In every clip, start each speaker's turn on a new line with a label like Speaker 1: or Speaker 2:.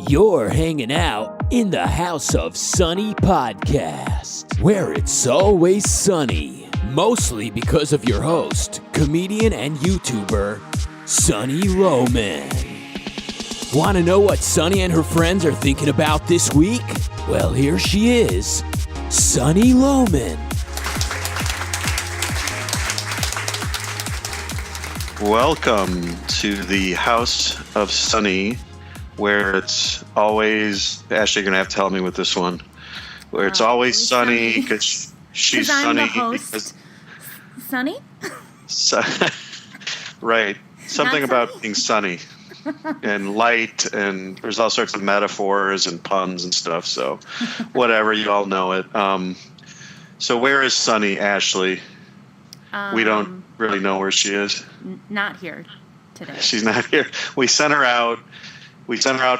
Speaker 1: You're hanging out in the House of Sunny podcast, where it's always sunny, mostly because of your host, comedian and YouTuber, Sunny Roman. Want to know what Sunny and her friends are thinking about this week? Well, here she is, Sunny Roman.
Speaker 2: Welcome to the House of Sunny, where it's always, Ashley, you're going to have to help me with this one, where it's always sunny because she's sunny.
Speaker 3: I'm the host. Sunny?
Speaker 2: Right. Something about being sunny and light, and there's all sorts of metaphors and puns and stuff, so whatever, you all know it. So where is Sunny, Ashley? We don't really know where she is.
Speaker 3: Not here today.
Speaker 2: She's not here. We sent her out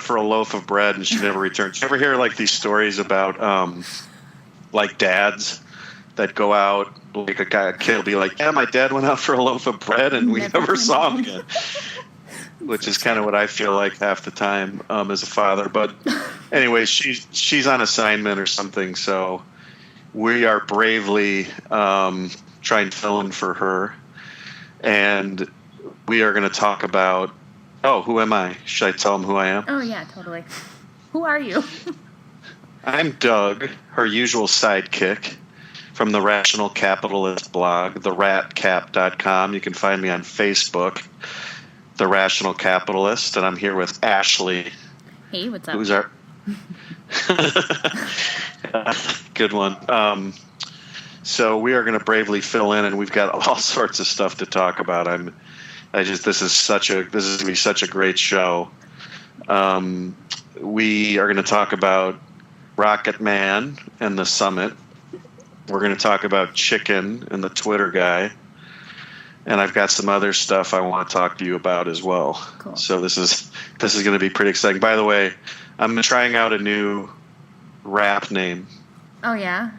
Speaker 2: for a loaf of bread, and she never returned. You ever hear like these stories about like dads that go out, like a kid will be like, yeah, my dad went out for a loaf of bread and we never saw him again. Which is kind of what I feel like half the time as a father. But anyway, she's on assignment or something, so we are bravely trying to fill in for her. And we are going to talk about, who am I? Should I tell them who I am?
Speaker 3: Oh, yeah, totally. Who are you?
Speaker 2: I'm Doug, her usual sidekick from the Rational Capitalist blog, theratcap.com. You can find me on Facebook, The Rational Capitalist, and I'm here with Ashley.
Speaker 3: Hey, what's up?
Speaker 2: Who's our... Good one. So we are going to bravely fill in, and we've got all sorts of stuff to talk about. This is going to be such a great show. We are going to talk about Rocket Man and the Summit. We're going to talk about Chicken and the Twitter guy. And I've got some other stuff I want to talk to you about as well.
Speaker 3: Cool. So
Speaker 2: this is going to be pretty exciting. By the way, I'm trying out a new rap name.
Speaker 3: Oh, yeah?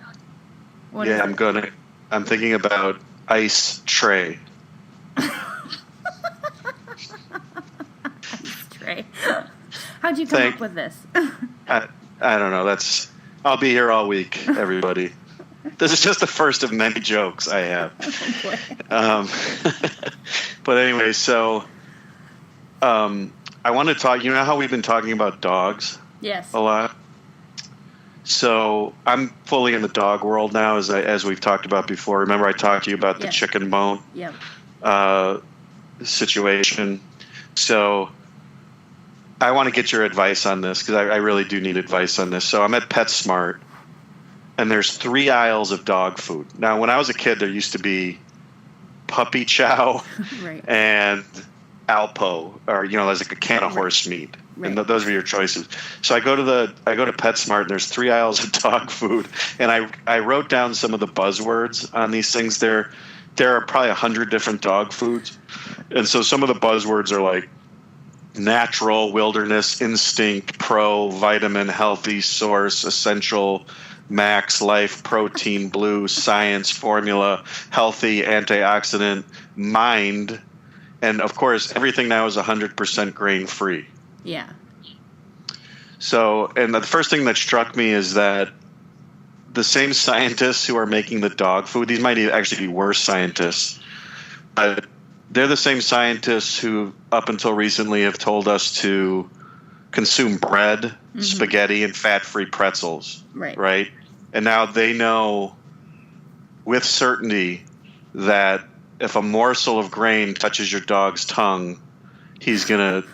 Speaker 3: What is it?
Speaker 2: I'm thinking about Ice Tray.
Speaker 3: Ice Tray. How'd you come up with this?
Speaker 2: I don't know. I'll be here all week, everybody. This is just the first of many jokes I have.
Speaker 3: Oh, boy.
Speaker 2: But anyway, so I want to talk. You know how we've been talking about dogs?
Speaker 3: Yes.
Speaker 2: A lot. So I'm fully in the dog world now, as we've talked about before. Remember, I talked to you about the chicken bone situation. So I want to get your advice on this because I really do need advice on this. So I'm at PetSmart, and there's 3 aisles of dog food. Now, when I was a kid, there used to be puppy chow
Speaker 3: Right.
Speaker 2: and Alpo, or there's like a can of horse meat.
Speaker 3: Right.
Speaker 2: And those are your choices. So I go to PetSmart, and there's 3 aisles of dog food, and I wrote down some of the buzzwords on these things. There are probably 100 different dog foods, and so some of the buzzwords are like natural, wilderness, instinct, pro, vitamin, healthy, source, essential, max, life, protein, blue, science, formula, healthy, antioxidant, mind, and of course everything now is 100% grain free.
Speaker 3: Yeah.
Speaker 2: So, and the first thing that struck me is that the same scientists who are making the dog food, these might actually be worse scientists, but they're the same scientists who, up until recently, have told us to consume bread, spaghetti, and fat-free pretzels. Right? And now they know with certainty that if a morsel of grain touches your dog's tongue, he's going to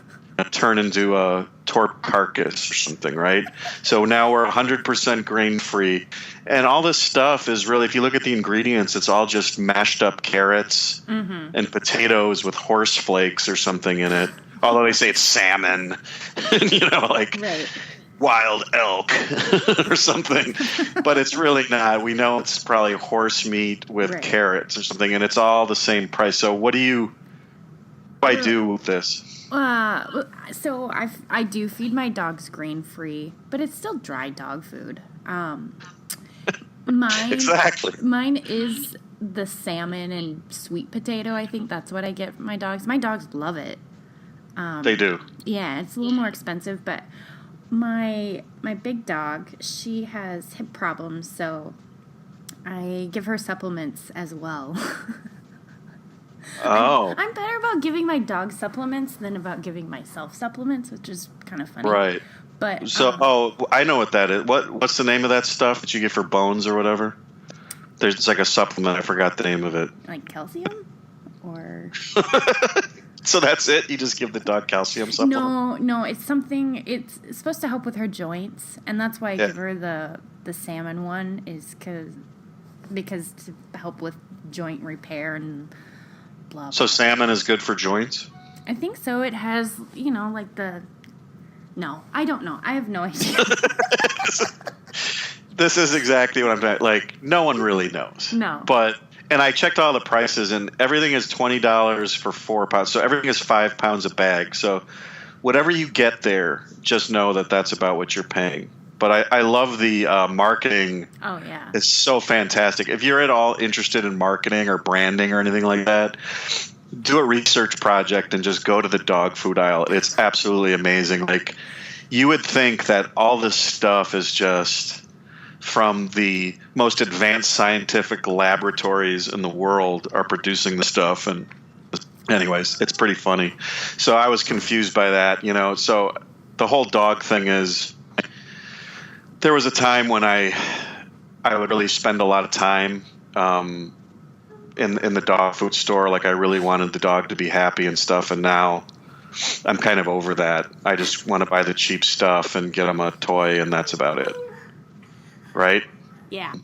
Speaker 2: turn into a torp carcass or something, right? So now we're 100% grain-free. And all this stuff is really, if you look at the ingredients, it's all just mashed up carrots and potatoes with horse flakes or something in it. Although they say it's salmon,
Speaker 3: Right.
Speaker 2: Wild elk or something. But it's really not. We know it's probably horse meat with carrots or something, and it's all the same price. So what do I do with this?
Speaker 3: So I do feed my dogs grain-free, but it's still dry dog food.
Speaker 2: Exactly.
Speaker 3: Mine is the salmon and sweet potato. I think that's what I get from my dogs. My dogs love it.
Speaker 2: They do.
Speaker 3: Yeah, it's a little more expensive, but my big dog, she has hip problems, so I give her supplements as well.
Speaker 2: Oh,
Speaker 3: I'm better about giving my dog supplements than about giving myself supplements, which is kind of funny.
Speaker 2: right.
Speaker 3: But
Speaker 2: So, I know what that is. What's the name of that stuff that you get for bones or whatever? It's like a supplement. I forgot the name of it.
Speaker 3: like calcium, or
Speaker 2: So that's it. You just give the dog calcium supplement.
Speaker 3: no, it's something. It's supposed to help with her joints, and that's why I
Speaker 2: Yeah.
Speaker 3: give her the salmon one is because to help with joint repair and blah.
Speaker 2: So
Speaker 3: blah.
Speaker 2: salmon is good for joints.
Speaker 3: I think so. It has like the. No, I don't know. I have no idea.
Speaker 2: This is exactly what I'm talking. Like, no one really knows.
Speaker 3: No.
Speaker 2: And I checked all the prices, and everything is $20 for 4 pounds. So everything is 5 pounds a bag. So whatever you get there, just know that that's about what you're paying. But I love the marketing.
Speaker 3: Oh yeah.
Speaker 2: It's so fantastic. If you're at all interested in marketing or branding or anything like that, do a research project and just go to the dog food aisle. It's absolutely amazing. Like, you would think that all this stuff is just from the most advanced scientific laboratories in the world are producing the stuff. And anyways, it's pretty funny. So I was confused by that, So the whole dog thing is, there was a time when I would really spend a lot of time in the dog food store. Like, I really wanted the dog to be happy and stuff. And now I'm kind of over that. I just want to buy the cheap stuff and get them a toy, and that's about it. Right?
Speaker 3: Yeah.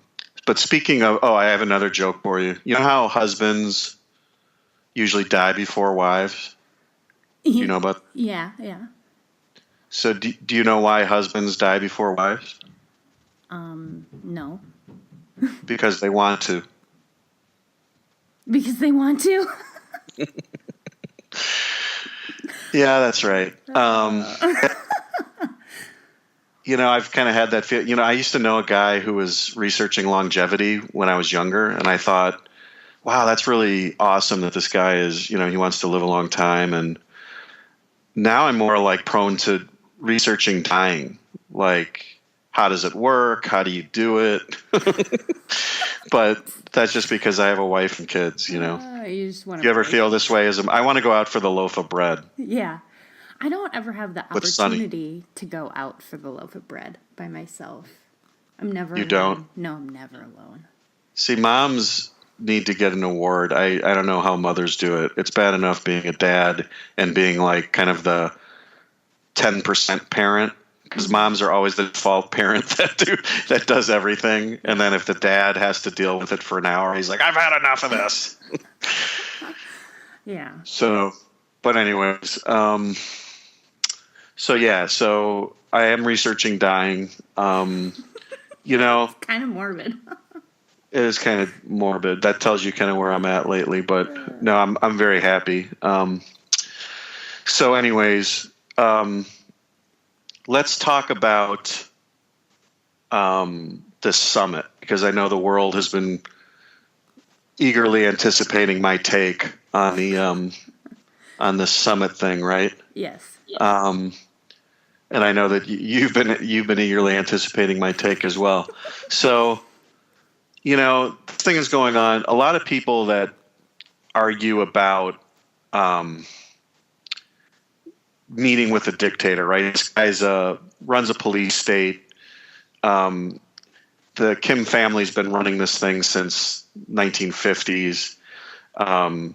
Speaker 2: But speaking of, I have another joke for you. You know how husbands usually die before wives? Do you know about?
Speaker 3: Yeah.
Speaker 2: So do you know why husbands die before wives?
Speaker 3: No.
Speaker 2: Because they want to.
Speaker 3: Because they want to.
Speaker 2: Yeah, that's right. I've kind of had that feel. I used to know a guy who was researching longevity when I was younger, and I thought, wow, that's really awesome that this guy is, he wants to live a long time. And now I'm more like prone to researching dying. Like, how does it work? How do you do it? But that's just because I have a wife and kids,
Speaker 3: You just want to.
Speaker 2: Do you ever feel this way? I want to go out for the loaf of bread.
Speaker 3: Yeah. I don't ever have the
Speaker 2: With Sonny.
Speaker 3: opportunity to go out for the loaf of bread by myself. I'm never
Speaker 2: You
Speaker 3: alone.
Speaker 2: don't?
Speaker 3: No, I'm never alone.
Speaker 2: See, moms need to get an award. I don't know how mothers do it. It's bad enough being a dad and being like kind of the 10% parent, because moms are always the default parent that does everything. And then if the dad has to deal with it for an hour, he's like, I've had enough of this.
Speaker 3: Yeah.
Speaker 2: So, but anyways, so I am researching dying.
Speaker 3: Kind of morbid.
Speaker 2: It is kind of morbid. That tells you kind of where I'm at lately, but no, I'm very happy. So anyways, let's talk about this summit, because I know the world has been eagerly anticipating my take on the summit thing, right?
Speaker 3: Yes.
Speaker 2: And I know that you've been eagerly anticipating my take as well. So, this thing is going on. A lot of people that argue about meeting with a dictator, right? This guy's runs a police state. The Kim family's been running this thing since 1950s. And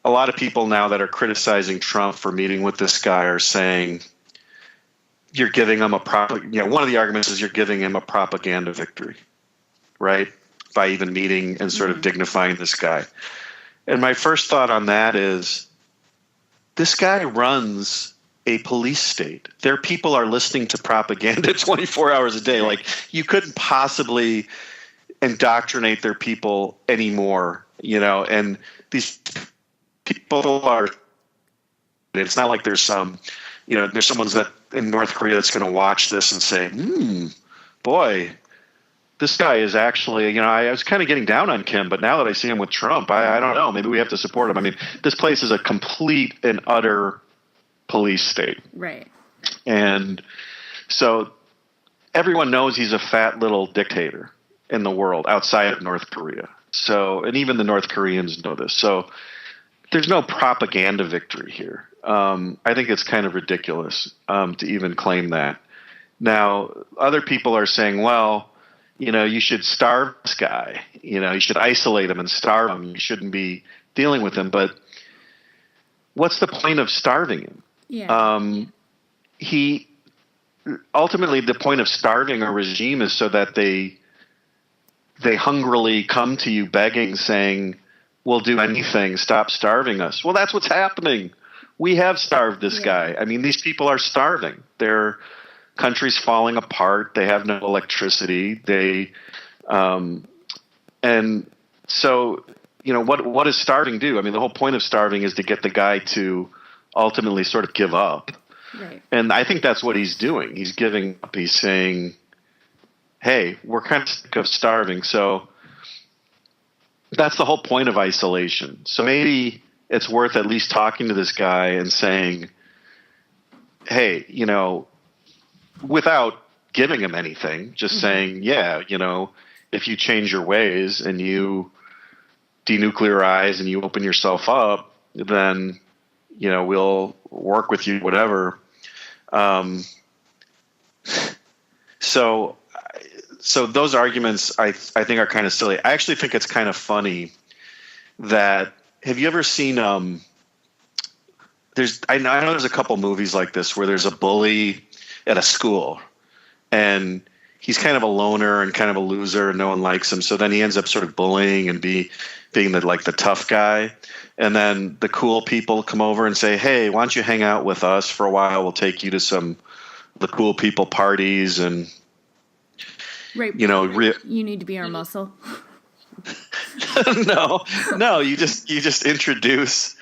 Speaker 2: a lot of people now that are criticizing Trump for meeting with this guy are saying you're giving him one of the arguments is you're giving him a propaganda victory, right? By even meeting and sort of dignifying this guy. And my first thought on that is, this guy runs a police state. Their people are listening to propaganda 24 hours a day. Like, you couldn't possibly indoctrinate their people anymore, and these people are, it's not like there's there's someone that in North Korea that's going to watch this and say, boy, this guy is actually, I was kind of getting down on Kim, but now that I see him with Trump, I don't know, maybe we have to support him. I mean, this place is a complete and utter police state.
Speaker 3: Right.
Speaker 2: And so everyone knows he's a fat little dictator in the world outside of North Korea. So, and even the North Koreans know this. So there's no propaganda victory here. I think it's kind of ridiculous to even claim that. Now, other people are saying, well, you should starve this guy. You should isolate him and starve him. You shouldn't be dealing with him. But what's the point of starving him?
Speaker 3: Yeah.
Speaker 2: Ultimately, the point of starving a regime is so that they hungrily come to you begging, saying, we'll do anything, stop starving us. Well, that's what's happening. We have starved this guy. I mean, these people are starving. Their country's falling apart. They have no electricity. And so, what does starving do? I mean, the whole point of starving is to get the guy to ultimately sort of give up.
Speaker 3: Right.
Speaker 2: And I think that's what he's doing. He's giving up. He's saying, hey, we're kind of sick of starving. So that's the whole point of isolation. So maybe it's worth at least talking to this guy and saying, hey, without giving him anything, just saying, yeah, if you change your ways and you denuclearize and you open yourself up, then, we'll work with you, whatever. So those arguments I think are kind of silly. I actually think it's kind of funny that, have you ever seen, I know there's a couple movies like this where there's a bully at a school and he's kind of a loner and kind of a loser and no one likes him. So then he ends up sort of bullying and being the tough guy. And then the cool people come over and say, hey, why don't you hang out with us for a while? We'll take you to some of the cool people parties and,
Speaker 3: Right. You need to be our muscle.
Speaker 2: No, you just introduce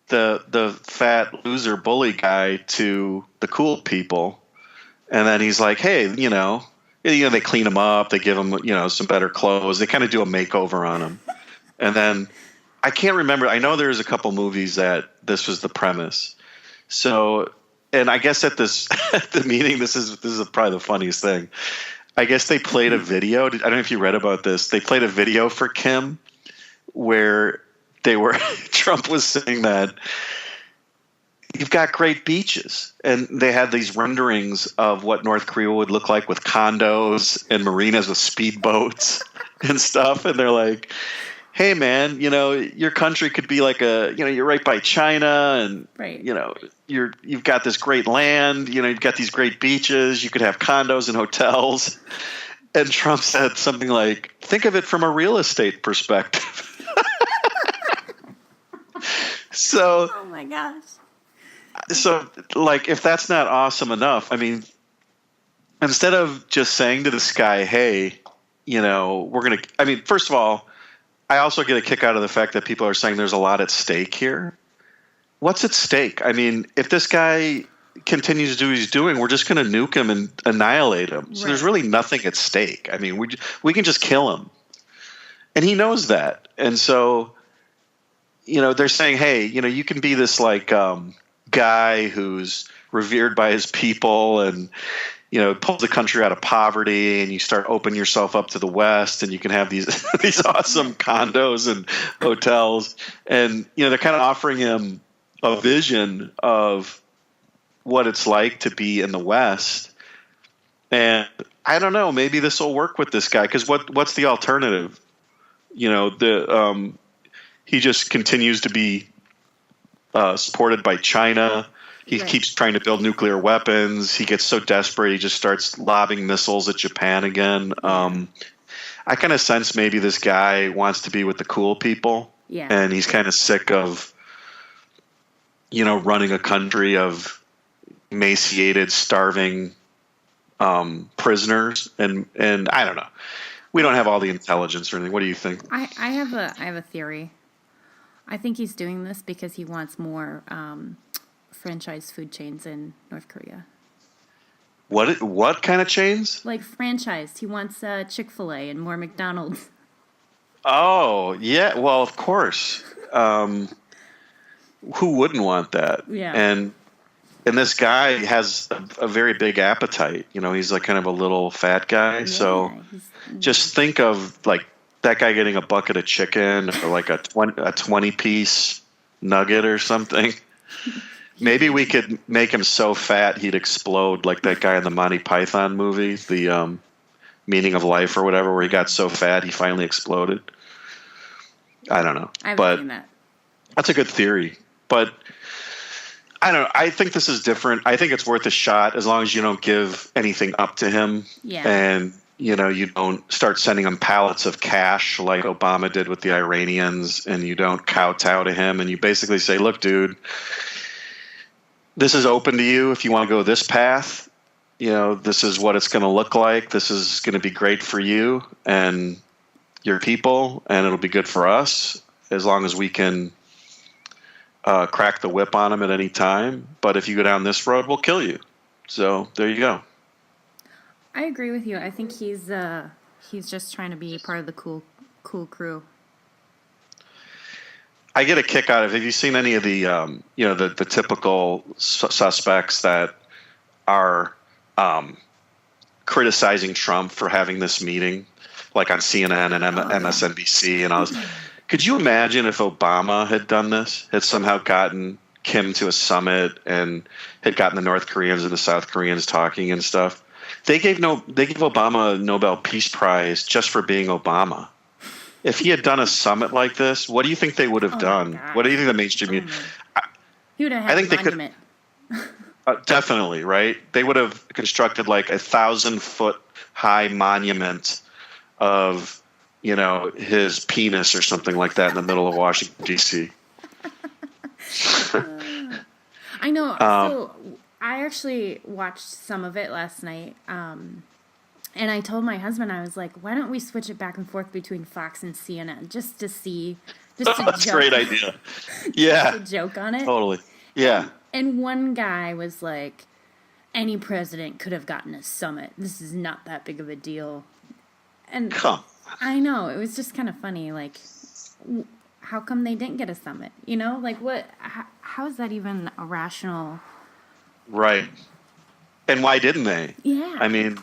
Speaker 2: the fat loser bully guy to the cool people. And then he's like, hey, they clean him up. They give him, some better clothes. They kind of do a makeover on him. And then I can't remember. I know there's a couple movies that this was the premise. So, and I guess at the meeting, this is probably the funniest thing. I guess they played a video. I don't know if you read about this. They played a video for Kim where Trump was saying that you've got great beaches. And they had these renderings of what North Korea would look like with condos and marinas with speedboats and stuff. And they're like, hey, man, your country could be like you're right by China and,
Speaker 3: right.
Speaker 2: You've got this great land, you've got these great beaches, you could have condos and hotels. And Trump said something like, think of it from a real estate perspective. So,
Speaker 3: oh my gosh.
Speaker 2: So, if that's not awesome enough, I mean, instead of just saying to this guy, hey, first of all, I also get a kick out of the fact that people are saying there's a lot at stake here. What's at stake? I mean, if this guy continues to do what he's doing, we're just going to nuke him and annihilate him. So there's really nothing at stake. I mean, we can just kill him. And he knows that. And so, they're saying, hey, you can be this guy who's revered by his people and, pulls the country out of poverty, and you start opening yourself up to the West, and you can have these these awesome condos and hotels. And, they're kind of offering him a vision of what it's like to be in the West. And I don't know, maybe this will work with this guy, because what's the alternative? He just continues to be supported by China. He keeps trying to build nuclear weapons. He gets so desperate, he just starts lobbing missiles at Japan again. I kind of sense maybe this guy wants to be with the cool people. Yeah. And he's kind of sick of, running a country of emaciated, starving prisoners. And I don't know. We don't have all the intelligence or anything. What do you think?
Speaker 3: I have a theory. I think he's doing this because he wants more franchise food chains in North Korea.
Speaker 2: What kind of chains?
Speaker 3: Like franchised. He wants Chick-fil-A and more McDonald's.
Speaker 2: Oh, yeah. Well, of course. Who wouldn't want that?
Speaker 3: Yeah.
Speaker 2: And and this guy has a very big appetite. He's like kind of a little fat guy. So just think of like that guy getting a bucket of chicken or like a 20 piece nugget or something. Maybe we could make him so fat he'd explode like that guy in the Monty Python movie, the Meaning of Life or whatever, where he got so fat he finally exploded. I don't know.
Speaker 3: I haven't seen that.
Speaker 2: That's a good theory. But I don't know. I think this is different. I think it's worth a shot as long as you don't give anything up to him.
Speaker 3: Yeah.
Speaker 2: And, you don't start sending him pallets of cash like Obama did with the Iranians, and you don't kowtow to him. And you basically say, look, dude, this is open to you. If you want to go this path, this is what it's going to look like. This is going to be great for you and your people, and it'll be good for us as long as we can crack the whip on him at any time. But if you go down this road, we'll kill you. So there you go.
Speaker 3: I agree with you. I think he's just trying to be part of the cool crew.
Speaker 2: I get a kick out of. Have you seen any of the the typical suspects that are criticizing Trump for having this meeting, like on CNN and MSNBC and all this? Could you imagine if Obama had done this, had somehow gotten Kim to a summit and had gotten the North Koreans and the South Koreans talking and stuff? They gave Obama a Nobel Peace Prize just for being Obama. If he had done a summit like this, what do you think they would have done? What do you think the mainstream?
Speaker 3: He would have had a monument.
Speaker 2: Definitely, right? They would have constructed like 1,000-foot high monument of, his penis or something like that in the middle of Washington, D.C.
Speaker 3: I know. So I actually watched some of it last night. And I told my husband, I was like, why don't we switch it back and forth between Fox and CNN just to see,
Speaker 2: That's a great idea. Yeah.
Speaker 3: Just to joke on it.
Speaker 2: Totally. Yeah.
Speaker 3: And one guy was like, any president could have gotten a summit. This is not that big of a deal. And I know, it was just kind of funny. Like, how come they didn't get a summit? Like how is that even a rational?
Speaker 2: Right. And why didn't they?
Speaker 3: Yeah.
Speaker 2: I mean,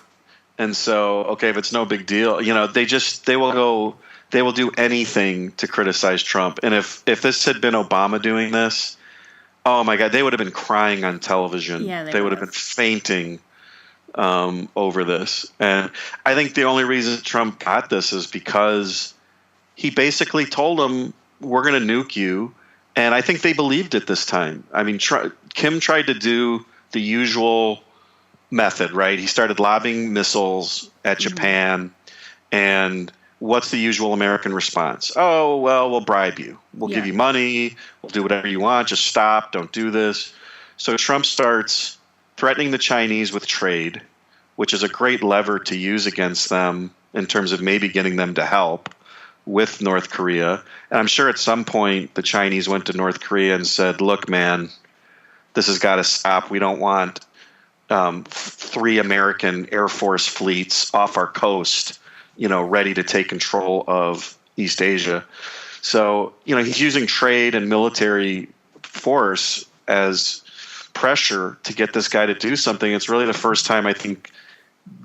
Speaker 2: and so, okay, if it's no big deal, they will do anything to criticize Trump. And if this had been Obama doing this, oh my God, they would have been crying on television.
Speaker 3: Yeah,
Speaker 2: they would have been fainting over this. And I think the only reason Trump got this is because he basically told them, we're going to nuke you. And I think they believed it this time. I mean, Kim tried to do the usual method, right? He started lobbing missiles at Japan. And what's the usual American response? Oh, well, we'll bribe you. We'll give you money. We'll do whatever you want. Just stop. Don't do this. So Trump starts threatening the Chinese with trade, which is a great lever to use against them in terms of maybe getting them to help with North Korea. And I'm sure at some point the Chinese went to North Korea and said, look, man, this has got to stop. We don't want 3 American Air Force fleets off our coast, ready to take control of East Asia. So, he's using trade and military force as pressure to get this guy to do something. It's really the first time I think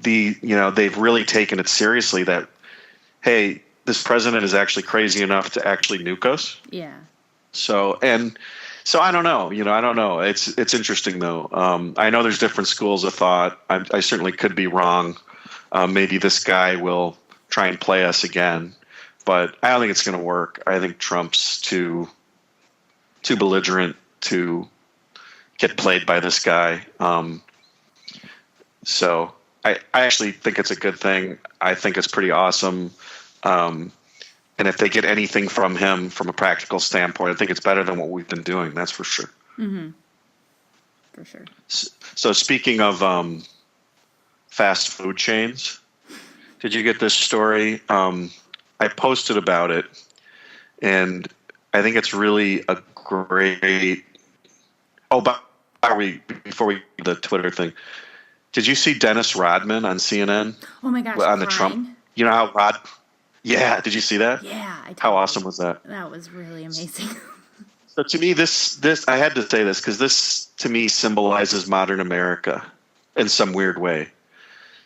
Speaker 2: they've really taken it seriously that, hey, this president is actually crazy enough to actually nuke us.
Speaker 3: Yeah.
Speaker 2: So I don't know. I don't know. It's interesting though. I know there's different schools of thought. I certainly could be wrong. Maybe this guy will try and play us again, but I don't think it's going to work. I think Trump's too belligerent to get played by this guy. So I actually think it's a good thing. I think it's pretty awesome. And if they get anything from him from a practical standpoint, I think it's better than what we've been doing. That's for sure.
Speaker 3: Mm-hmm. For sure.
Speaker 2: So speaking of fast food chains, did you get this story? I posted about it, and I think it's really a great. Oh, but before we the Twitter thing, did you see Dennis Rodman on CNN?
Speaker 3: Oh my gosh!
Speaker 2: On the Trump. You know how Yeah, did you see that?
Speaker 3: Yeah, I did.
Speaker 2: How awesome was that?
Speaker 3: That was really amazing.
Speaker 2: So to me, this I had to say this because this to me symbolizes modern America in some weird way.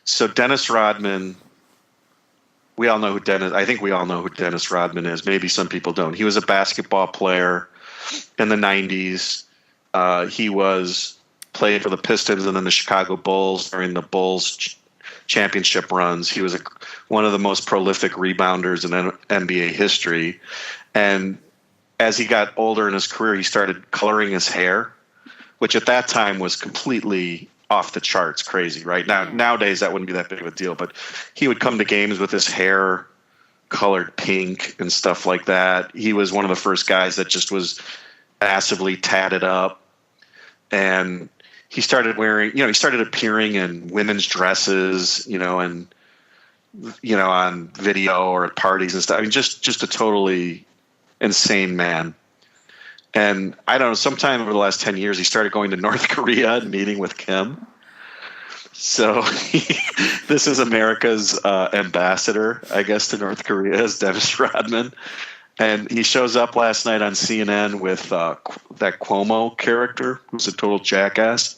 Speaker 2: So Dennis Rodman, we all know who Dennis. I think we all know who Dennis Rodman is. Maybe some people don't. He was a basketball player in the '90s. He played for the Pistons and then the Chicago Bulls during the Bulls championship runs. He was one of the most prolific rebounders in NBA history. And as he got older in his career, he started coloring his hair, which at that time was completely off the charts crazy, right? Nowadays, that wouldn't be that big of a deal. But he would come to games with his hair colored pink and stuff like that. He was one of the first guys that just was massively tatted up. And he started he started appearing in women's dresses, and, on video or at parties and stuff. I mean, just a totally insane man. And I don't know, sometime over the last 10 years, he started going to North Korea and meeting with Kim. So this is America's ambassador, I guess, to North Korea, is Dennis Rodman. And he shows up last night on CNN with that Cuomo character, who's a total jackass.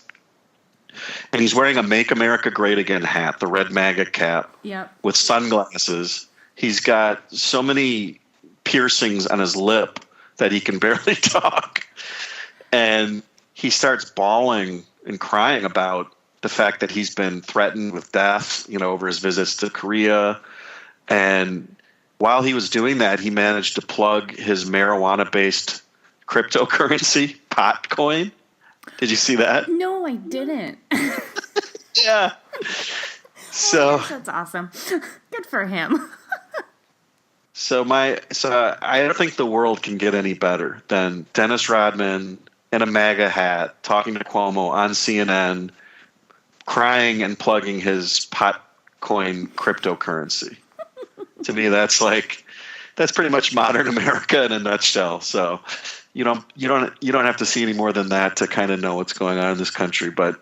Speaker 2: And he's wearing a Make America Great Again hat, the red MAGA cap, with sunglasses. He's got so many piercings on his lip that he can barely talk. And he starts bawling and crying about the fact that he's been threatened with death, over his visits to Korea. And while he was doing that, he managed to plug his marijuana-based cryptocurrency, Potcoin. Did you see that?
Speaker 3: No, I didn't.
Speaker 2: Yeah. So
Speaker 3: that's awesome. Good for him.
Speaker 2: So I don't think the world can get any better than Dennis Rodman in a MAGA hat talking to Cuomo on CNN, crying and plugging his Potcoin cryptocurrency. To me, that's pretty much modern America in a nutshell. So you don't have to see any more than that to kind of know what's going on in this country. But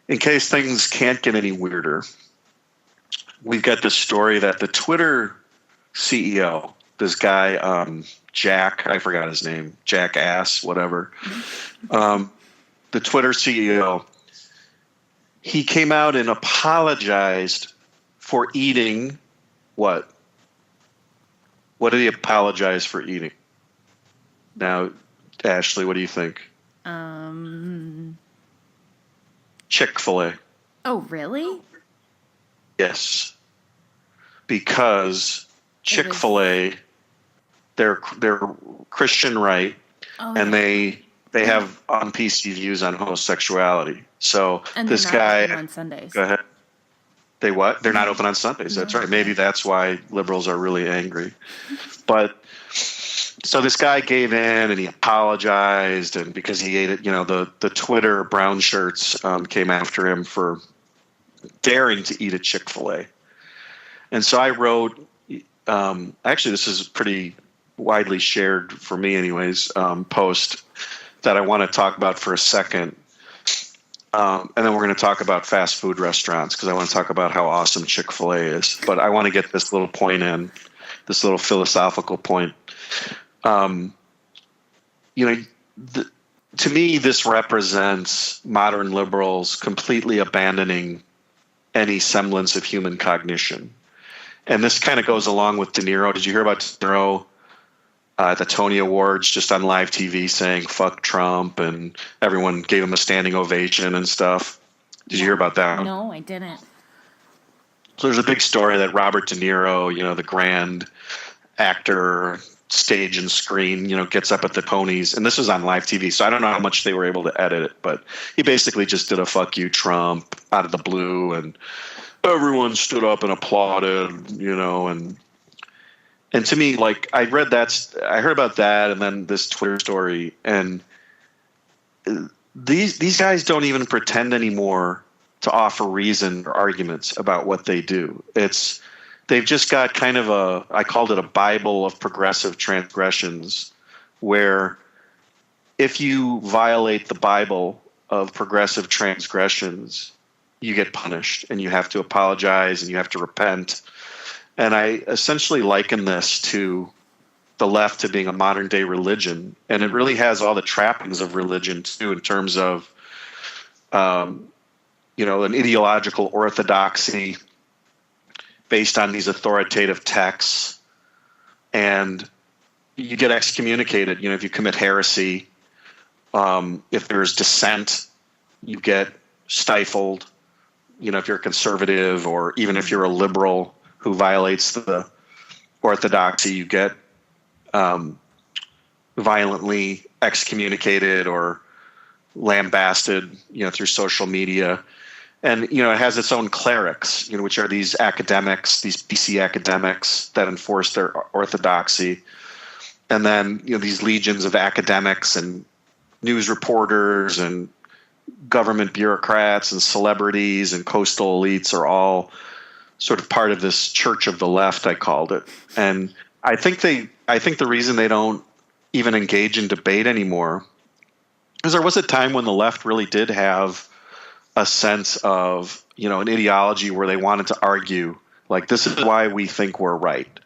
Speaker 2: in case things can't get any weirder, we've got this story that the Twitter CEO, this guy Jack, I forgot his name, Jackass, whatever. The Twitter CEO, he came out and apologized for eating what? What did he apologize for eating? Now, Ashley, what do you think? Chick-fil-A.
Speaker 3: Oh, really?
Speaker 2: Yes. Because Chick-fil-A, they're Christian right, and they have on-PC views on homosexuality. So
Speaker 3: and
Speaker 2: this guy
Speaker 3: on Sundays.
Speaker 2: Go ahead. They what? They're not open on Sundays. That's right. Maybe that's why liberals are really angry. But so this guy gave in and he apologized, and because he ate it, the Twitter brown shirts came after him for daring to eat a Chick-fil-A. And so I wrote, actually this is pretty widely shared for me anyways, post that I want to talk about for a second. And then we're going to talk about fast food restaurants because I want to talk about how awesome Chick-fil-A is. But I want to get this little point in, this little philosophical point. To me, this represents modern liberals completely abandoning any semblance of human cognition. And this kind of goes along with De Niro. Did you hear about De Niro at the Tony Awards just on live TV saying fuck Trump, and everyone gave him a standing ovation and stuff? Did you hear about that?
Speaker 3: No, I didn't.
Speaker 2: So there's a big story that Robert De Niro, the grand actor, stage and screen, gets up at the Tonys, and this was on live TV, so I don't know how much they were able to edit it, but he basically just did a fuck you Trump out of the blue, and everyone stood up and applauded, and to me, I heard about that, and then this Twitter story, and these guys don't even pretend anymore to offer reason or arguments about what they do. They've just got kind of I called it a Bible of progressive transgressions, where if you violate the Bible of progressive transgressions, you get punished and you have to apologize and you have to repent. And I essentially liken this to the left to being a modern day religion, and it really has all the trappings of religion too, in terms of an ideological orthodoxy based on these authoritative texts, and you get excommunicated. If you commit heresy, if there's dissent, you get stifled. If you're a conservative, or even if you're a liberal who violates the orthodoxy, you get violently excommunicated or lambasted, through social media. And, it has its own clerics, which are these academics, these PC academics that enforce their orthodoxy. And then, these legions of academics and news reporters and government bureaucrats and celebrities and coastal elites are all sort of part of this church of the left, I called it. And I think the reason they don't even engage in debate anymore is there was a time when the left really did have a sense of, an ideology where they wanted to argue, like, this is why we think we're right.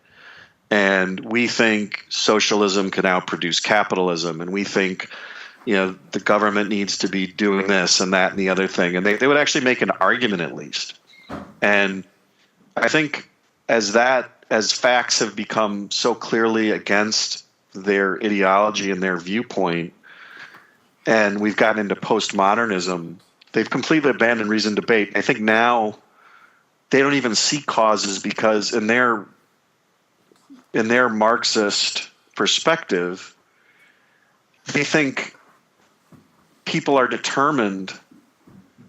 Speaker 2: And we think socialism can outproduce capitalism. And we think, the government needs to be doing this and that and the other thing. And they would actually make an argument at least. And I think as facts have become so clearly against their ideology and their viewpoint, and we've gotten into postmodernism, they've completely abandoned reasoned debate. I think now they don't even see causes, because in their Marxist perspective, they think people are determined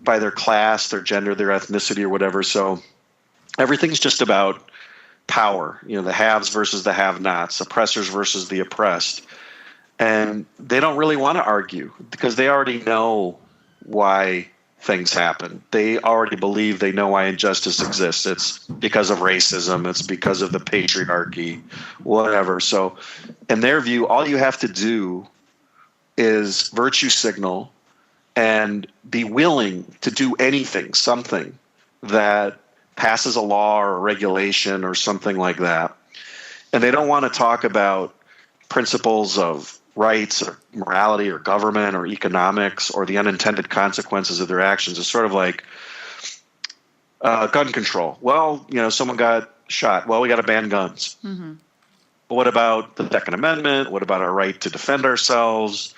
Speaker 2: by their class, their gender, their ethnicity, or whatever. So everything's just about power, the haves versus the have-nots, oppressors versus the oppressed. And they don't really want to argue, because they already know why things happen. They already believe they know why injustice exists. It's because of racism. It's because of the patriarchy, whatever. So in their view, all you have to do is virtue signal and be willing to do anything, something that passes a law or a regulation or something like that. And they don't want to talk about principles of rights or morality or government or economics or the unintended consequences of their actions. It's sort of like gun control. Well, someone got shot. Well, we got to ban guns. Mm-hmm. But what about the Second Amendment? What about our right to defend ourselves?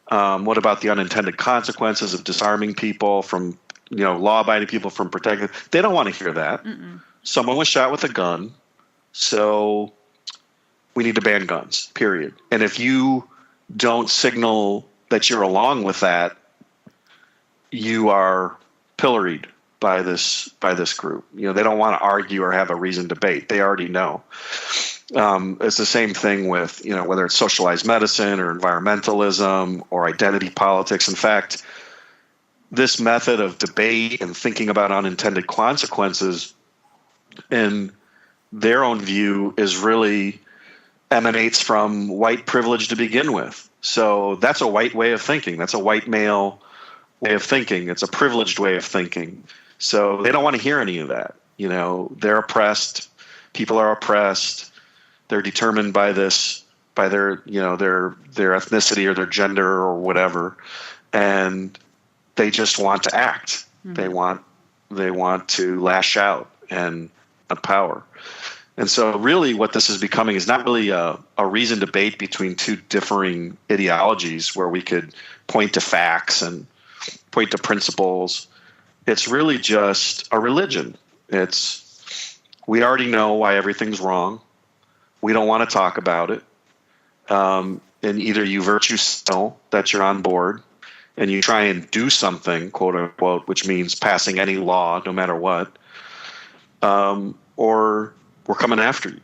Speaker 2: What about the unintended consequences of disarming people from, law-abiding people from protecting? They don't want to hear that. Mm-mm. Someone was shot with a gun, so we need to ban guns, period. And if you don't signal that you're along with that, you are pilloried by this group. They don't want to argue or have a reasoned debate. They already know. It's the same thing with, whether it's socialized medicine or environmentalism or identity politics. In fact, this method of debate and thinking about unintended consequences, in their own view, is really emanates from white privilege to begin with. So that's a white way of thinking. That's a white male way of thinking. It's a privileged way of thinking. So they don't want to hear any of that. They're oppressed. People are oppressed. They're determined by their ethnicity or their gender or whatever, and they just want to act. Mm-hmm. They want to lash out and have power. And so really what this is becoming is not really a reasoned debate between two differing ideologies where we could point to facts and point to principles. It's really just a religion. We already know why everything's wrong. We don't want to talk about it. And either you virtue signal that you're on board and you try and do something, quote unquote, which means passing any law, no matter what, or we're coming after you.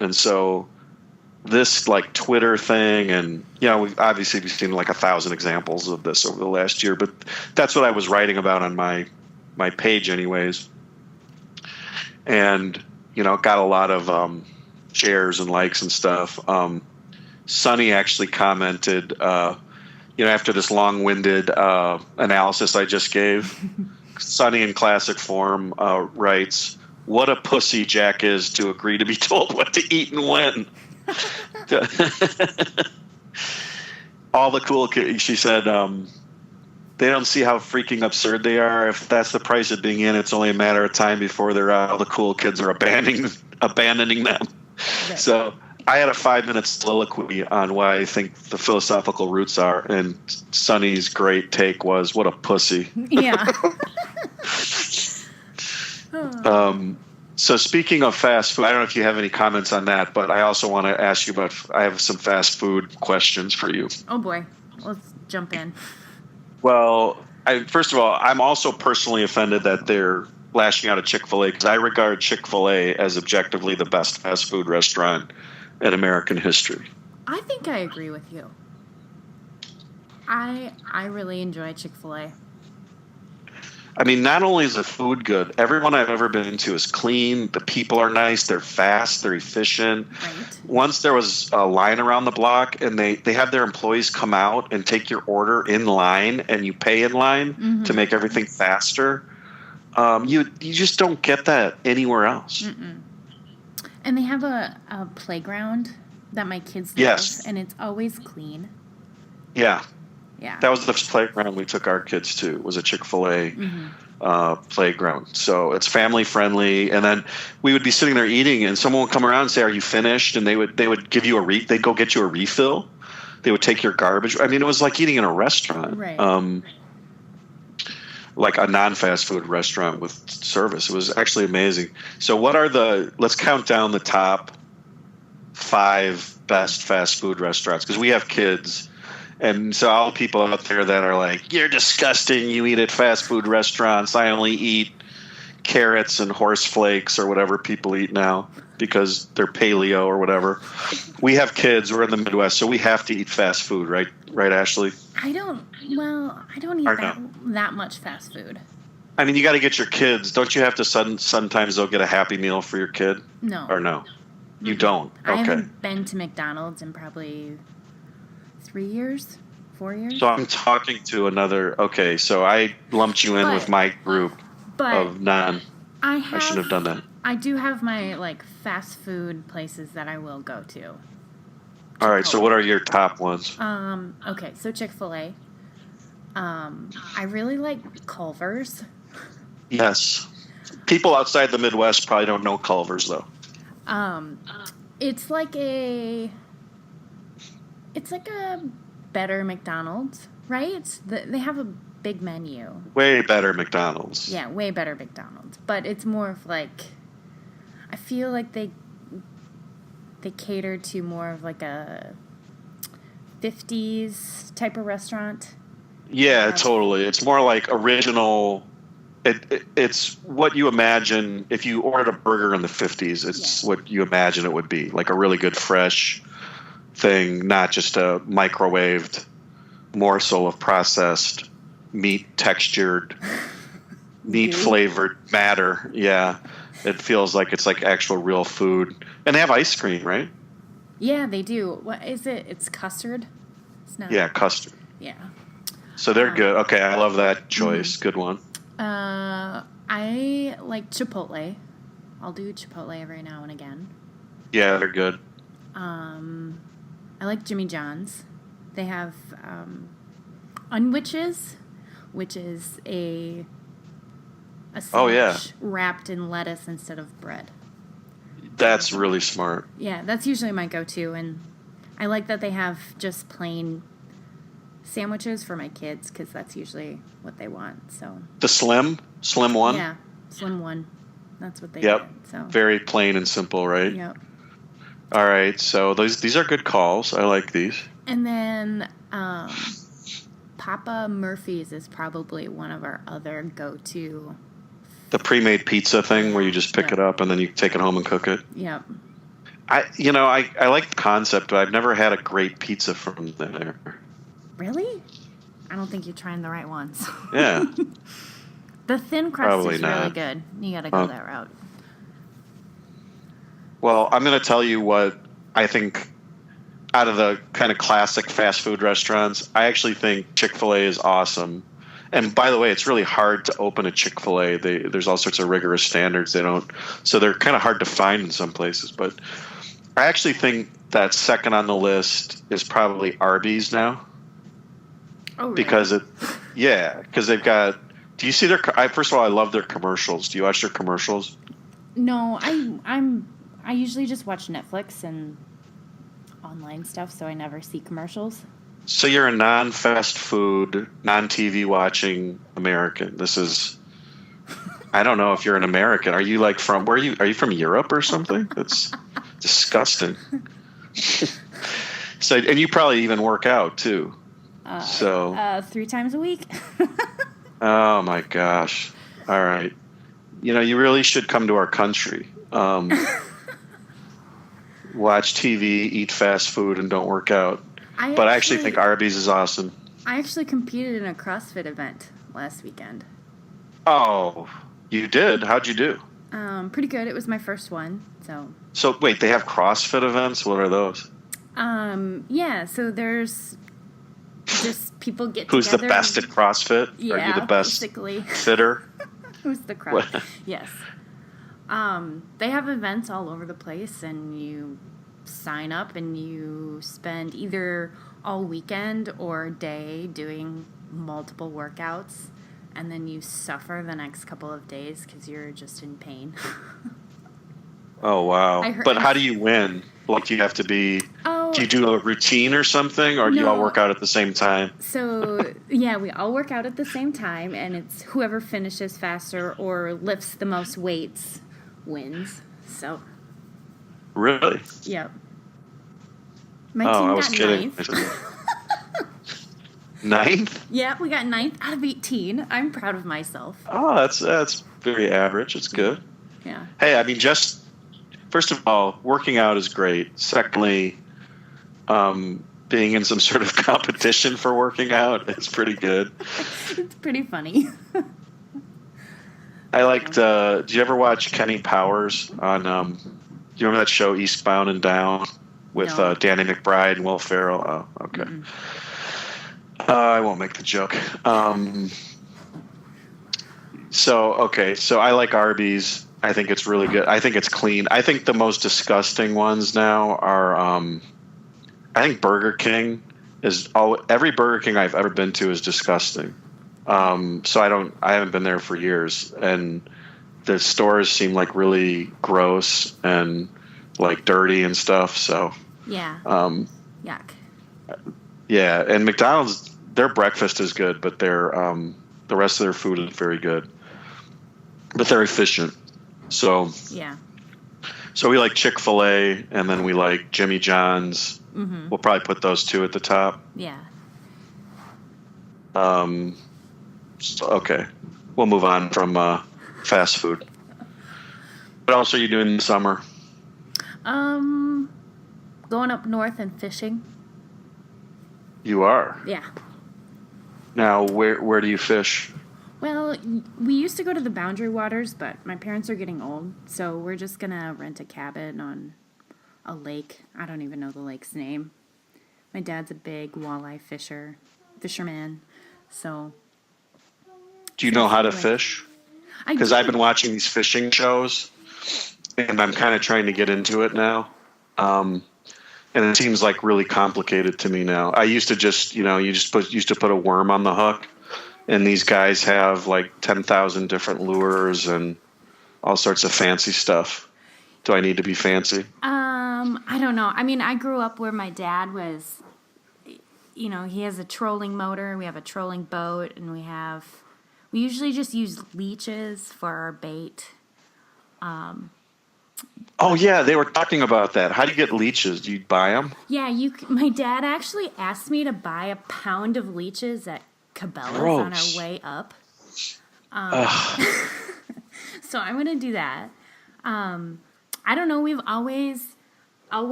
Speaker 2: And so this like Twitter thing, and we've seen like 1,000 examples of this over the last year, but that's what I was writing about on my page anyways. And, got a lot of shares and likes and stuff. Sonny actually commented, after this long-winded analysis I just gave, Sonny in classic form writes, "What a pussy Jack is to agree to be told what to eat and when." All the cool kids, she said, they don't see how freaking absurd they are. If that's the price of being in, it's only a matter of time before they're out. All the cool kids are abandoning them. Right. So I had a 5-minute soliloquy on why I think the philosophical roots are, and Sonny's great take was, what a pussy.
Speaker 3: Yeah.
Speaker 2: So speaking of fast food, I don't know if you have any comments on that, but I also want to ask you about, I have some fast food questions for you.
Speaker 3: Oh boy, let's jump in.
Speaker 2: Well, first of all, I'm also personally offended that they're lashing out at Chick-fil-A, because I regard Chick-fil-A as objectively the best fast food restaurant in American history.
Speaker 3: I think I agree with you. I really enjoy Chick-fil-A.
Speaker 2: I mean, not only is the food good, everyone I've ever been to is clean. The people are nice. They're fast. They're efficient. Right. Once there was a line around the block, and they have their employees come out and take your order in line, and you pay in line to make everything faster. You just don't get that anywhere else.
Speaker 3: Mm-mm. And they have a playground that my kids love,
Speaker 2: yes,
Speaker 3: and it's always clean.
Speaker 2: Yeah.
Speaker 3: Yeah.
Speaker 2: That was the playground we took our kids to, was a Chick-fil-A playground. So it's family friendly. And then we would be sitting there eating, and someone would come around and say, "Are you finished?" And they would give you they'd go get you a refill. They would take your garbage. I mean, it was like eating in a restaurant.
Speaker 3: Right.
Speaker 2: Like a non-fast food restaurant with service. It was actually amazing. So let's count down the top 5 best fast food restaurants, because we have kids. And so all people out there that are like, "You're disgusting, you eat at fast food restaurants. I only eat carrots and horse flakes," or whatever people eat now because they're paleo or whatever. We have kids. We're in the Midwest, so we have to eat fast food, right? Right, Ashley?
Speaker 3: I don't eat that much fast food.
Speaker 2: I mean, you got to get your kids. Don't you have to sometimes they'll get a Happy Meal for your kid?
Speaker 3: No.
Speaker 2: Or no? You don't? Okay.
Speaker 3: I haven't been to McDonald's in probably 4 years.
Speaker 2: So I'm talking to another. Okay, so I lumped you in with my group of non. I shouldn't have done that.
Speaker 3: I do have my fast food places that I will go to.
Speaker 2: All right, so what are your top ones?
Speaker 3: Okay, so Chick-fil-A. I really like Culver's.
Speaker 2: Yes. People outside the Midwest probably don't know Culver's though.
Speaker 3: It's like a better McDonald's, right? They have a big menu.
Speaker 2: Way better McDonald's.
Speaker 3: Yeah, way better McDonald's. But it's more of I feel like they cater to more of a 50s type of restaurant.
Speaker 2: Yeah, totally. It's more like original. It's what you imagine if you ordered a burger in the 50s. It's what you imagine it would be, like a really good fresh thing, not just a microwaved morsel of processed meat, textured, meat flavored matter. Yeah, it feels like it's like actual real food. And they have ice cream, right?
Speaker 3: Yeah, they do. What is it? It's custard. It's not.
Speaker 2: Yeah, custard.
Speaker 3: Yeah.
Speaker 2: So they're good. Okay, I love that choice. Good one.
Speaker 3: I like Chipotle. I'll do Chipotle every now and again.
Speaker 2: Yeah, they're good.
Speaker 3: I like Jimmy John's. They have Unwitches, which is a sandwich wrapped in lettuce instead of bread.
Speaker 2: That's really smart.
Speaker 3: Yeah, that's usually my go-to, and I like that they have just plain sandwiches for my kids because that's usually what they want. So
Speaker 2: the slim one.
Speaker 3: Yeah, slim one. That's what they get. So
Speaker 2: very plain and simple, right?
Speaker 3: Yep.
Speaker 2: All right, so these are good calls. I like these.
Speaker 3: And then Papa Murphy's is probably one of our other go-to.
Speaker 2: The pre-made pizza thing where you just pick it up and then you take it home and cook it.
Speaker 3: Yep.
Speaker 2: I like the concept, but I've never had a great pizza from there.
Speaker 3: Really? I don't think you're trying the right ones.
Speaker 2: Yeah.
Speaker 3: The thin crust is really good. You got to go that route.
Speaker 2: Well, I'm going to tell you what I think out of the kind of classic fast food restaurants. I actually think Chick-fil-A is awesome. And by the way, it's really hard to open a Chick-fil-A. There's all sorts of rigorous standards. So they're kind of hard to find in some places. But I actually think that second on the list is probably Arby's now.
Speaker 3: Oh, really?
Speaker 2: Because they've got. Do you see their? First of all, I love their commercials. Do you watch their commercials?
Speaker 3: No, I usually just watch Netflix and online stuff, so I never see commercials.
Speaker 2: So you're a non-fast food, non-TV watching American. This is. I don't know if you're an American. Are you like from? Where are you? Are you from Europe or something? That's disgusting. So, and you probably even work out too.
Speaker 3: 3 times a week.
Speaker 2: Oh my gosh! All right, you really should come to our country. Watch TV, eat fast food, and don't work out. I actually think Arby's is awesome.
Speaker 3: I actually competed in a CrossFit event last weekend.
Speaker 2: Oh, you did? How'd you do?
Speaker 3: Pretty good. It was my first one, so.
Speaker 2: So wait, they have CrossFit events? What are those?
Speaker 3: Yeah. So there's just people get
Speaker 2: Who's
Speaker 3: together.
Speaker 2: The best at CrossFit?
Speaker 3: Yeah,
Speaker 2: are you the best
Speaker 3: basically.
Speaker 2: fitter?
Speaker 3: Who's the CrossFit? Yes. They have events all over the place, and you sign up and you spend either all weekend or a day doing multiple workouts, and then you suffer the next couple of days because you're just in pain.
Speaker 2: Oh, wow. But how do you win? Like, do you have to be... do you do a routine or something, or do you all work out at the same time?
Speaker 3: So, yeah, we all work out at the same time, and it's whoever finishes faster or lifts the most weights wins. So...
Speaker 2: Really?
Speaker 3: Yep. My team got
Speaker 2: I was kidding.
Speaker 3: 9th.
Speaker 2: 9th?
Speaker 3: Yeah, we got 9th out of 18. I'm proud of myself.
Speaker 2: Oh, that's very average. It's good.
Speaker 3: Yeah.
Speaker 2: Hey, I mean, first of all, working out is great. Secondly, being in some sort of competition for working out is pretty good.
Speaker 3: It's pretty funny.
Speaker 2: I liked. Did you ever watch Kenny Powers on? Do you remember that show Eastbound and Down with Danny McBride and Will Ferrell? Oh, okay. Mm-hmm. I won't make the joke. So I like Arby's. I think it's really good. I think it's clean. I think the most disgusting ones now are. I think Burger King is every Burger King I've ever been to is disgusting. So I haven't been there for years, and the stores seem like really gross and like dirty and stuff. So
Speaker 3: yeah, yuck.
Speaker 2: Yeah, and McDonald's, their breakfast is good, but their the rest of their food is very good, but they're efficient. So
Speaker 3: yeah.
Speaker 2: So we like Chick-fil-A, and then we like Jimmy John's.
Speaker 3: Mm-hmm. We'll
Speaker 2: probably put those two at the top.
Speaker 3: Yeah.
Speaker 2: Okay, we'll move on from fast food. What else are you doing in the summer?
Speaker 3: Going up north and fishing.
Speaker 2: You are?
Speaker 3: Yeah.
Speaker 2: Now, where do you fish?
Speaker 3: Well, we used to go to the Boundary Waters, but my parents are getting old, so we're just going to rent a cabin on a lake. I don't even know the lake's name. My dad's a big walleye fisherman, so...
Speaker 2: Do you know how to fish? Because I've been watching these fishing shows, and I'm kind of trying to get into it now. And it seems like really complicated to me now. I used to just, used to put a worm on the hook, and these guys have like 10,000 different lures and all sorts of fancy stuff. Do I need to be fancy?
Speaker 3: I don't know. I mean, I grew up where my dad was, he has a trolling motor. We have a trolling boat, and we usually just use leeches for our bait.
Speaker 2: Oh, yeah, they were talking about that. How do you get leeches? Do you buy them?
Speaker 3: Yeah, my dad actually asked me to buy a pound of leeches at Cabela's on our way up. So I'm going to do that. I don't know. We've always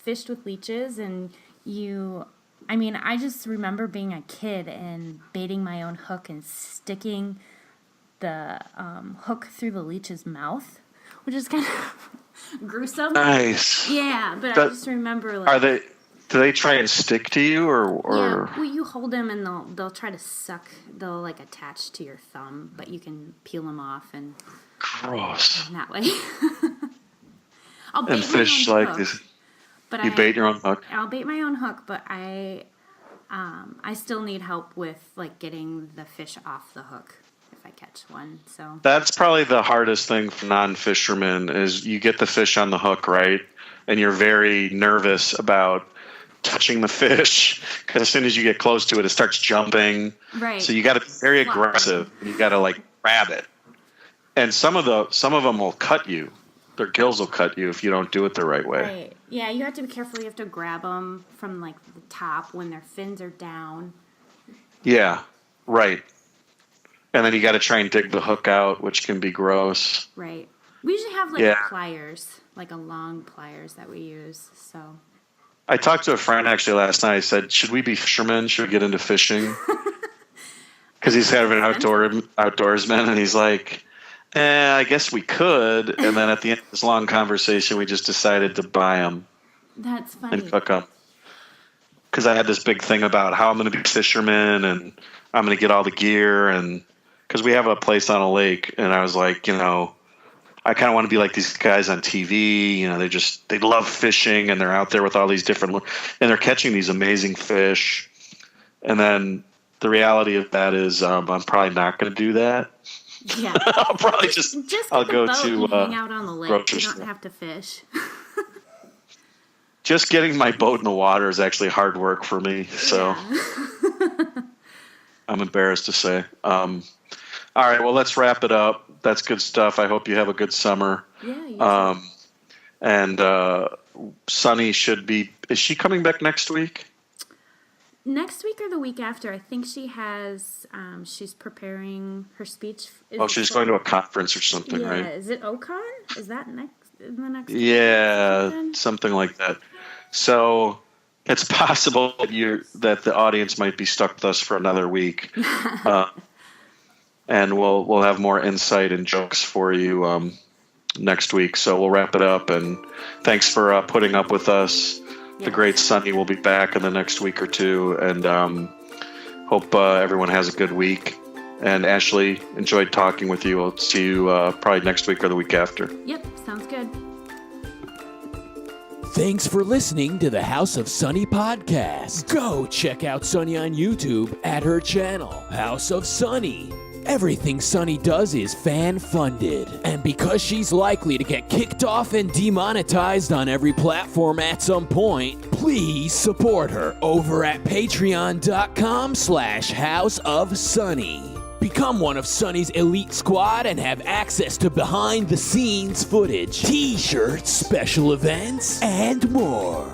Speaker 3: fished with leeches, and I just remember being a kid and baiting my own hook and sticking the hook through the leech's mouth, which is kind of gruesome.
Speaker 2: Nice.
Speaker 3: Yeah, but I just remember
Speaker 2: do they try and stick to you or?
Speaker 3: Yeah, well, you hold them and they'll try to suck. They'll like attach to your thumb, but you can peel them off and
Speaker 2: gross.
Speaker 3: that way.
Speaker 2: And fish like this.
Speaker 3: But
Speaker 2: you bait your own hook?
Speaker 3: I'll bait my own hook, but I still need help with like getting the fish off the hook if I catch one. So
Speaker 2: that's probably the hardest thing for non-fishermen is you get the fish on the hook, right? And you're very nervous about touching the fish because as soon as you get close to it, it starts jumping.
Speaker 3: Right.
Speaker 2: So you got to be very aggressive. You got to like grab it. And some of them will cut you. Their gills will cut you if you don't do it the right way.
Speaker 3: Right. Yeah, you have to be careful. You have to grab them from like the top when their fins are down.
Speaker 2: Yeah, right. And then you got to try and dig the hook out, which can be gross.
Speaker 3: Right. We usually have like pliers, like a long pliers that we use. So.
Speaker 2: I talked to a friend actually last night. I said, "Should we be fishermen? Should we get into fishing?" Because he's kind of an outdoorsman, and he's like, I guess we could. And then at the end of this long conversation, we just decided to buy them.
Speaker 3: That's funny.
Speaker 2: And cook them. Because I had this big thing about how I'm going to be a fisherman and I'm going to get all the gear. And because we have a place on a lake. And I was like, I kind of want to be like these guys on TV. They love fishing and they're out there with all these different, and they're catching these amazing fish. And then the reality of that is I'm probably not going to do that.
Speaker 3: Yeah.
Speaker 2: I'll probably I'll go to
Speaker 3: hang out on the lake. You don't have to fish.
Speaker 2: Just getting my boat in the water is actually hard work for me. So I'm embarrassed to say. All right, well, let's wrap it up. That's good stuff. I hope you have a good summer.
Speaker 3: Yeah.
Speaker 2: And Sunny is she coming back next week?
Speaker 3: Next week or the week after, I think she has. She's preparing her speech.
Speaker 2: She's going to a conference or something, right?
Speaker 3: Yeah, is it Ocon? Is that in the next?
Speaker 2: Yeah, something like that. So it's possible that the audience might be stuck with us for another week, and we'll have more insight and jokes for you next week. So we'll wrap it up, and thanks for putting up with us. The great Sunny will be back in the next week or two, and hope everyone has a good week. And Ashley, enjoyed talking with you. I'll see you probably next week or the week after.
Speaker 3: Yep, sounds good.
Speaker 1: Thanks for listening to the House of Sunny podcast. Go check out Sunny on YouTube at her channel, House of Sunny. Everything Sunny does is fan-funded, and because she's likely to get kicked off and demonetized on every platform at some point, please support her over at patreon.com/houseofsunny. Become one of Sunny's elite squad and have access to behind-the-scenes footage, t-shirts, special events, and more.